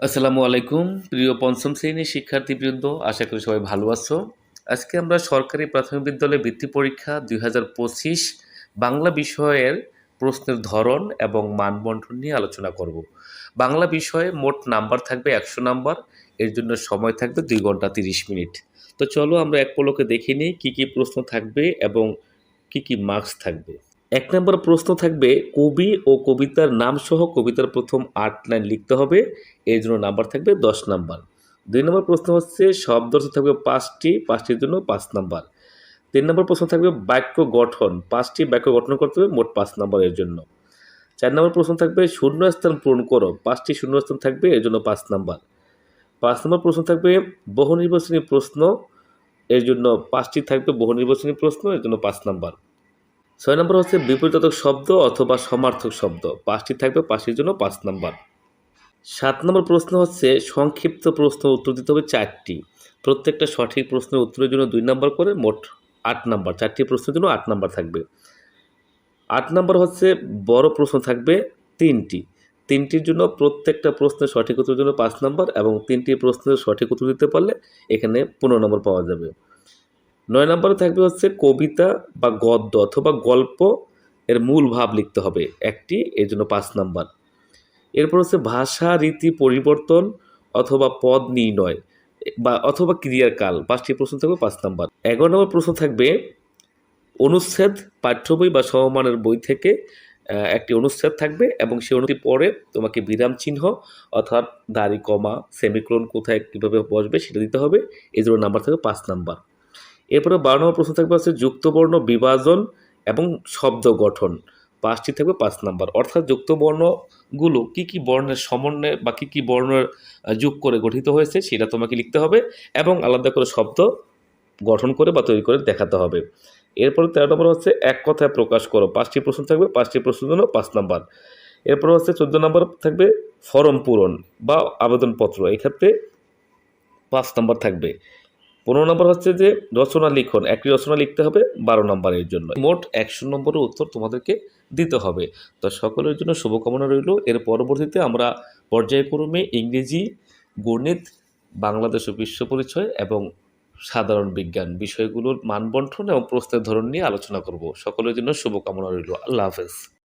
আসসালামু আলাইকুম প্রিয় পঞ্চম শ্রেণীর শিক্ষার্থীবৃন্দ, আশা করি সবাই ভালো আছো। আজকে আমরা সরকারি প্রাথমিক বিদ্যালয় বৃত্তি পরীক্ষা ২০২৫ বাংলা বিষয়ের প্রশ্নের ধরন এবং মানবন্টন নিয়ে আলোচনা করব। বাংলা বিষয়ে মোট নাম্বার থাকবে ১০০ নাম্বার, এর জন্য সময় থাকবে ২ ঘন্টা ৩০ মিনিট। তো চলো আমরা এক পলকে দেখে নিই কী কী প্রশ্ন থাকবে এবং কী কী মার্কস থাকবে। ১ নম্বর প্রশ্ন থাকবে কবি ও কবিতার নাম সহ কবিতার প্রথম ৮ লাইন লিখতে হবে, এর জন্য নাম্বার থাকবে ১০ নাম্বার। ২ নম্বর প্রশ্ন হচ্ছে শব্দার্থ থাকবে ৫টির জন্য ৫ নাম্বার। ৩ নম্বর প্রশ্ন থাকবে বাক্য গঠন, ৫টি বাক্য গঠন করতে হবে, মোট ৫ নাম্বার এর জন্য। ৪ নম্বর প্রশ্ন থাকবে শূন্যস্থান পূরণ করো, ৫টি শূন্যস্থান থাকবে, এর জন্য ৫ নাম্বার। ৫ নম্বর প্রশ্ন থাকবে বহুনির্বাচনী প্রশ্ন, এর জন্য ৫টি থাকবে বহুনির্বাচনী প্রশ্ন, এর জন্য ৫ নাম্বার। ৬ নম্বর হচ্ছে বিপরীতার্থক শব্দ অথবা সমার্থক শব্দ, ৫টি থাকবে, ৫টির জন্য ৫ নাম্বার। ৭ নম্বর প্রশ্ন হচ্ছে সংক্ষিপ্ত প্রশ্ন উত্তর দিতে হবে ৪টি, প্রত্যেকটা সঠিক প্রশ্নের উত্তরের জন্য ২ নাম্বার করে, মোট ৮ নাম্বার। ৪টি প্রশ্নের জন্য ৮ নাম্বার থাকবে। ৮ নাম্বার হচ্ছে বড় প্রশ্ন থাকবে ৩টি, ৩টির জন্য প্রত্যেকটা প্রশ্নের সঠিক উত্তরের জন্য ৫ নাম্বার এবং ৩টি প্রশ্নের সঠিক উত্তর দিতে পারলে এখানে ১৫ নম্বর পাওয়া যাবে। ৯ নম্বরে থাকবে হচ্ছে কবিতা বা গদ্য অথবা গল্প এর মূল ভাব লিখতে হবে একটি, এর জন্য ৫ নাম্বার। এরপর হচ্ছে ভাষা রীতি পরিবর্তন অথবা পদ নির্ণয় বা অথবা ক্রিয়ার কাল, ৫টি প্রশ্ন থাকবে, ৫ নাম্বার। ১১ নম্বর প্রশ্ন থাকবে অনুচ্ছেদ, পাঠ্য বই বা সমমানের বই থেকে একটি অনুচ্ছেদ থাকবে এবং সেই অনুচ্ছেদ পরে তোমাকে বিরাম চিহ্ন অর্থাৎ দাড়ি কমা সেমিকোলন কোথায় কীভাবে বসবে সেটা দিতে হবে, এই জন্য নাম্বার থাকবে ৫ নাম্বার। এরপরে ১২ নম্বর প্রশ্ন থাকবে হচ্ছে যুক্তবর্ণ বিভাজন এবং শব্দ গঠন, ৫টি থাকবে, ৫ নাম্বার। অর্থাৎ যুক্তবর্ণগুলো কী কী বর্ণের সমন্বয়ে বা কী কী বর্ণের যোগ করে গঠিত হয়েছে সেটা তোমাকে লিখতে হবে এবং আলাদা করে শব্দ গঠন করে বা তৈরি করে দেখাতে হবে। এরপরে ১৩ নম্বর হচ্ছে এক কথায় প্রকাশ করো, ৫টি প্রশ্ন থাকবে, ৫টি প্রশ্নের জন্য ৫ নাম্বার। এরপর হচ্ছে ১৪ নম্বর থাকবে ফরম পূরণ বা আবেদনপত্র, এক্ষেত্রে ৫ নাম্বার থাকবে। ১৫ নম্বর হচ্ছে যে রচনা লিখন, একটি রচনা লিখতে হবে, ১২ নম্বরের জন্য। মোট ১০০ নম্বরের উত্তর তোমাদেরকে দিতে হবে। তো সকলের জন্য শুভকামনা রইল। এর পরবর্তীতে আমরা পর্যায়ক্রমে ইংরেজি, গণিত, বাংলাদেশ ও বিশ্ব পরিচয় এবং সাধারণ বিজ্ঞান বিষয়গুলোর মানবন্টন এবং প্রশ্নের ধরন নিয়ে আলোচনা করব। সকলের জন্য শুভকামনা রইল। আল্লাহ হাফেজ।